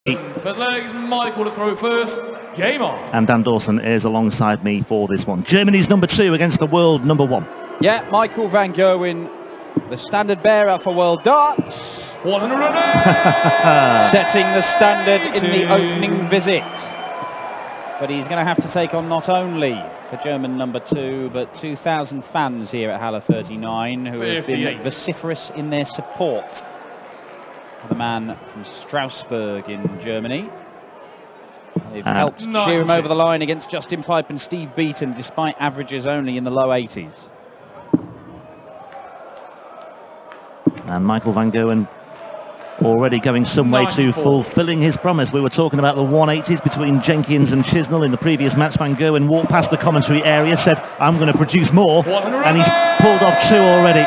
But Michael to throw first. Game on. And Dan Dawson is alongside me for this one. Germany's number 2 against the world number 1. Yeah, Michael van Gerwen, the standard bearer for world darts. 108. Setting the standard in the opening visit. But he's going to have to take on not only the German number 2, but 2,000 fans here at Halle 39 who have been vociferous in their support for the man from Strasbourg in Germany. They've helped cheer him over the line against Justin Pipe and Steve Beaton, despite averages only in the low 80s. And Michael van Gerwen already going some way to fulfilling his promise. We were talking about the 180s between Jenkins and Chisnell in the previous match. Van Gerwen walked past the commentary area, said, I'm going to produce more, and he's pulled off 2 already.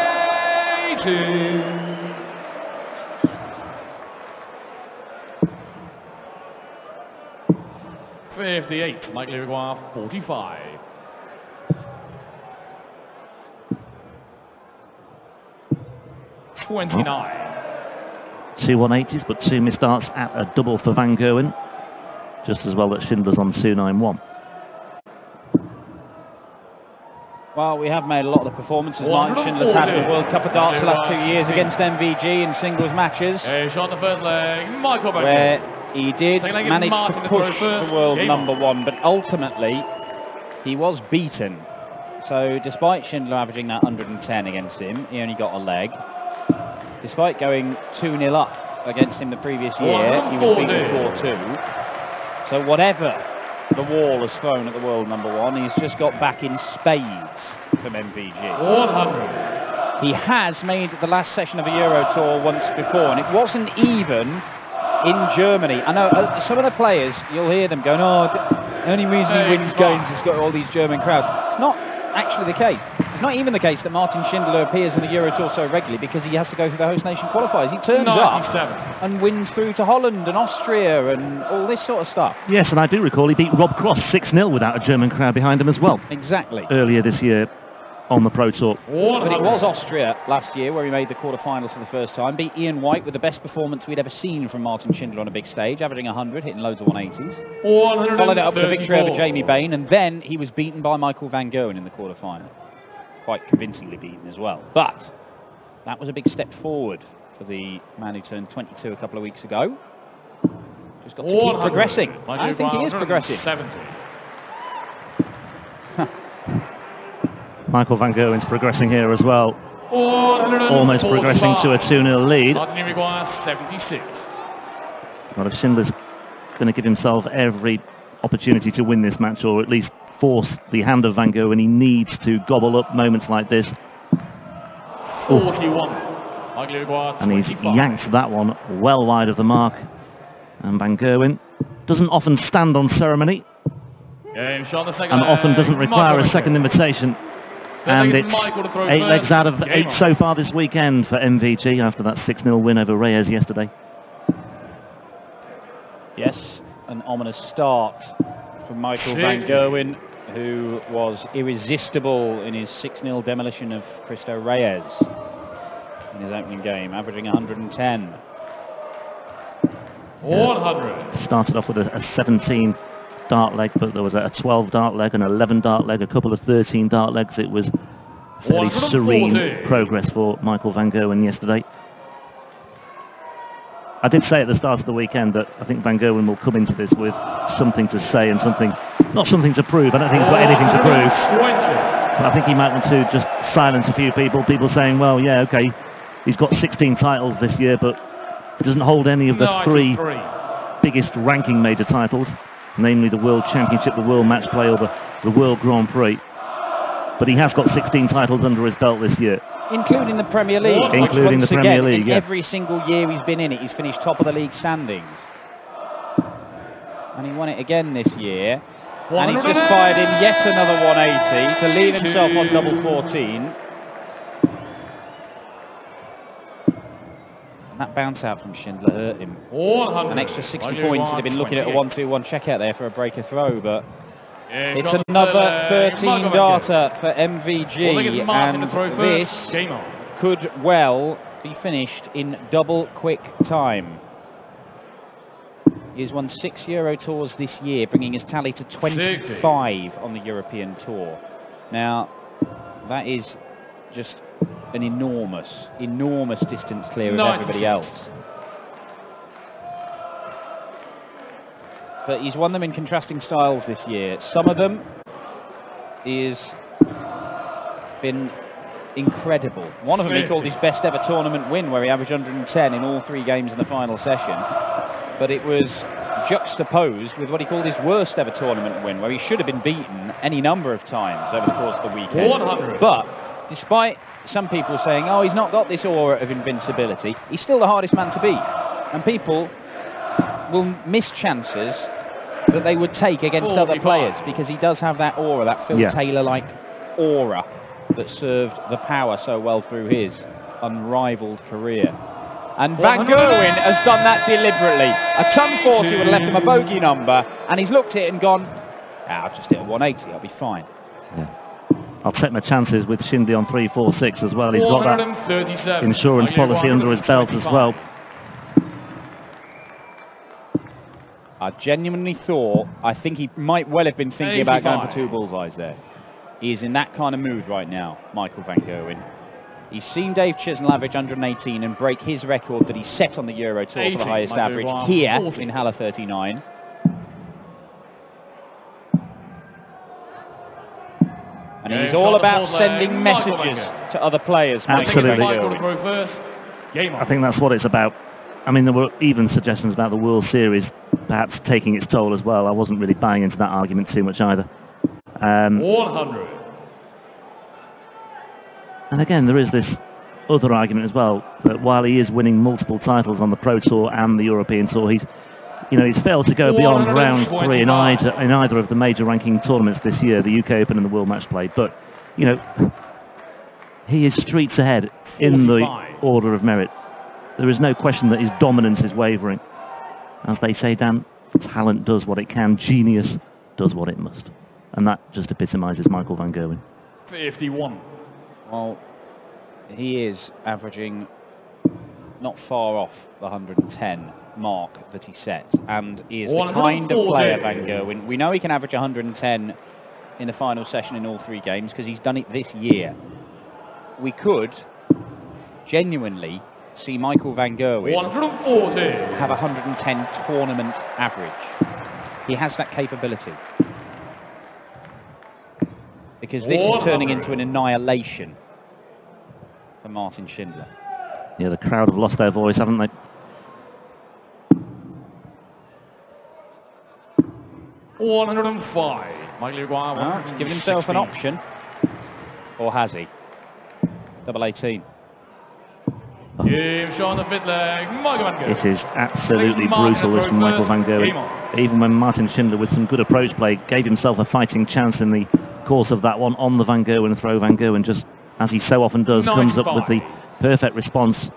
58, Mike Leroy, 45. Oh. 2 180s, but 2 missed starts at a double for van Gerwen. Just as well that Schindler's on 291. Well, we have made a lot of the performances Martin Schindler's had at the World Cup of Darts the last 2 years against MVG in singles matches, On the third leg, Michael van where he did manage to push the world number 1, but ultimately he was beaten. So despite Schindler averaging that 110 against him, he only got a leg. Despite going 2-0 up against him the previous year, he was beaten 4-2. So whatever the wall has thrown at the world number 1, he's just got back in spades from MVG. 100. He has made the last session of a Euro Tour once before, and it wasn't even in Germany. I know some of the players, you'll hear them going, oh, the only reason he wins games is got all these German crowds. It's not actually the case. It's not even the case that Martin Schindler appears in the Euro Tour so regularly because he has to go through the host nation qualifiers. He turns up and wins through to Holland and Austria and all this sort of stuff. Yes, and I do recall he beat Rob Cross 6-0 without a German crowd behind him as well. Exactly. Earlier this year on the Pro Tour. But it was Austria last year where he made the quarterfinals for the first time, beat Ian White with the best performance we'd ever seen from Martin Schindler on a big stage, averaging 100, hitting loads of 180s. Followed it up with a victory over Jamie Bain, and then he was beaten by Michael van Gerwen in the quarterfinal. Quite convincingly beaten as well. But that was a big step forward for the man who turned 22 a couple of weeks ago. Just got to keep progressing. I think he is progressing. 70. Michael van Gerwen's progressing here as well. Almost progressing to a 2-0 lead. 76. Well, if Schindler's going to give himself every opportunity to win this match, or at least force the hand of van Gerwen, he needs to gobble up moments like this. 41. And he's yanked that one well wide of the mark. And van Gerwen doesn't often stand on ceremony, and often doesn't require a second invitation. And it's 8 legs out of 8 so far this weekend for MVG after that 6-0 win over Reyes yesterday. Yes, an ominous start from Michael van Gerwen, who was irresistible in his 6-0 demolition of Cristo Reyes in his opening game, averaging 110. 100. Started off with a 17 dart leg, but there was a 12 dart leg, an 11 dart leg, a couple of 13 dart legs. It was fairly serene progress for Michael van Gerwen yesterday. I did say at the start of the weekend that I think van Gerwen will come into this with something to say and not something to prove. I don't think he's got anything to prove. But I think he might want to just silence a few people saying, well, yeah, okay, he's got 16 titles this year, but he doesn't hold any of the 3 biggest ranking major titles, namely the World Championship, the World Match Play, or the World Grand Prix. But he has got 16 titles under his belt this year. Including the Premier League. Including the Premier League, yeah. Every single year he's been in it, he's finished top of the league standings. And he won it again this year. And he's just fired in yet another 180 to leave himself on double 14. And that bounce out from Schindler hurt him. An extra 60 points. He'd have been looking at a 1-2-1 checkout there for a breaker throw, but it's another 13 darter for MVG, and this could well be finished in double quick time. He's won 6 Euro Tours this year, bringing his tally to 25 on the European Tour. Now, that is just an enormous distance clear of everybody else. But he's won them in contrasting styles this year. Some of them is been incredible. One of them he called his best ever tournament win, where he averaged 110 in all 3 games in the final session. But it was juxtaposed with what he called his worst ever tournament win, where he should have been beaten any number of times over the course of the weekend. 100. But despite some people saying, oh, he's not got this aura of invincibility, he's still the hardest man to beat. And people will miss chances that they would take against other players, because he does have that aura, that Phil Taylor-like aura that served the power so well through his unrivaled career. And Van Gerwen has done that deliberately. A ton 40 would have left him a bogey number, and he's looked at it and gone, I'll just hit a 180, I'll be fine. Yeah. I'll take my chances with Schindler on 3-4-6 as well. He's got that insurance policy under his belt as well. I genuinely thought, I think he might well have been thinking about going for 2 bullseyes there. He is in that kind of mood right now, Michael Van Gerwen. He's seen Dave Chisnell average 118 and break his record that he set on the Euro Tour for the highest average here in Halle 39. And he's all about sending messages to other players. Absolutely. I think that's what it's about. I mean, there were even suggestions about the World Series perhaps taking its toll as well. I wasn't really buying into that argument too much either. 100. And again, there is this other argument as well, that while he is winning multiple titles on the Pro Tour and the European Tour, he's failed to go beyond round 3 in either of the major ranking tournaments this year, the UK Open and the World Match Play. But, you know, he is streets ahead in the order of merit. There is no question that his dominance is wavering. As they say, Dan, talent does what it can, genius does what it must. And that just epitomises Michael Van Gerwen. 51. Well, he is averaging not far off the 110 mark that he set, and he is the kind of player, Van Gerwen. We know he can average 110 in the final session in all 3 games, because he's done it this year. We could genuinely see Michael Van Gerwen 140. have a 110 tournament average. He has that capability. Because this is turning into an annihilation for Martin Schindler. Yeah, the crowd have lost their voice, haven't they? $105. He's given himself an option. Or has he? Double 18. It is absolutely brutal, this from Michael Van Gerwen. Even when Martin Schindler, with some good approach play, gave himself a fighting chance in the course of that one on the Van Gerwen throw, Van Gerwen, just as he so often does, comes up with the perfect response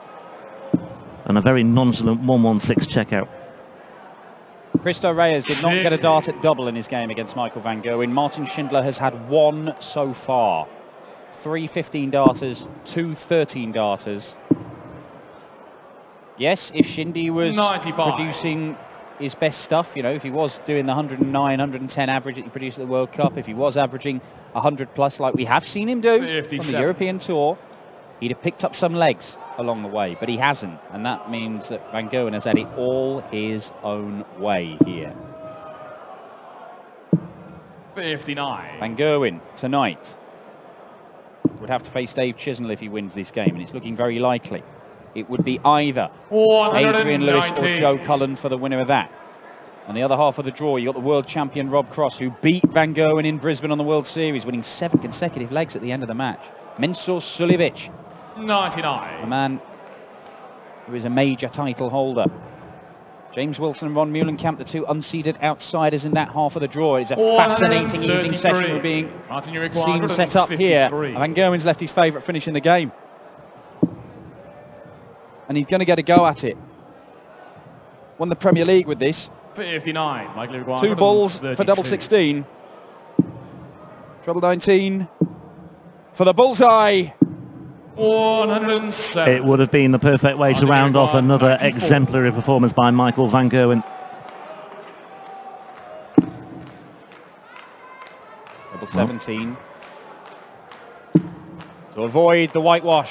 and a very nonchalant 1-1-6 checkout. Cristo Reyes did not get a dart at double in his game against Michael Van Gerwen. Martin Schindler has had 1 so far. 3 15 darters, 2 13 darters. Yes, if Shindy was producing his best stuff, you know, if he was doing the 109, 110 average that he produced at the World Cup, if he was averaging 100 plus like we have seen him do on the European Tour, he'd have picked up some legs along the way, but he hasn't, and that means that Van Gerwen has had it all his own way here. 59. Van Gerwen tonight would have to face Dave Chisnell if he wins this game, and it's looking very likely. It would be either Adrian Lewis or Joe Cullen for the winner of that. On the other half of the draw, you got the world champion Rob Cross, who beat Van Gerwen in Brisbane on the World Series, winning 7 consecutive legs at the end of the match. Mensur Suljovic, 99. a man who is a major title holder. James Wilson and Ron Muhlenkamp, the 2 unseeded outsiders in that half of the draw. It's a fascinating evening session we're being seen set up here. Van Gerwen's left his favourite finish in the game. And he's going to get a go at it. Won the Premier League with this. 59. 2 balls for double 16. Treble 19 for the bullseye. 107. It would have been the perfect way to round off another exemplary performance by Michael Van Gerwen. Level 17. To avoid the whitewash.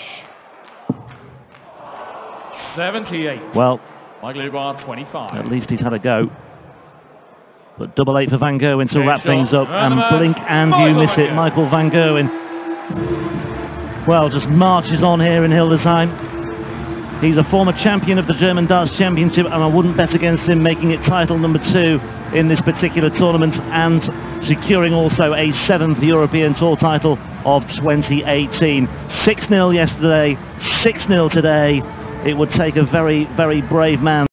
78. Well, Michael Ubar, 25. at least he's had a go. But double 8 for Van Gerwen to wrap shot. things up, And and blink and you Michael miss Van it. Gerwen. Michael Van Gerwen, well, just marches on here in Hildesheim. He's a former champion of the German Darts Championship, and I wouldn't bet against him making it title number 2 in this particular tournament, and securing also a 7th European Tour title of 2018. 6-0 yesterday, 6-0 today. It would take a very, very brave man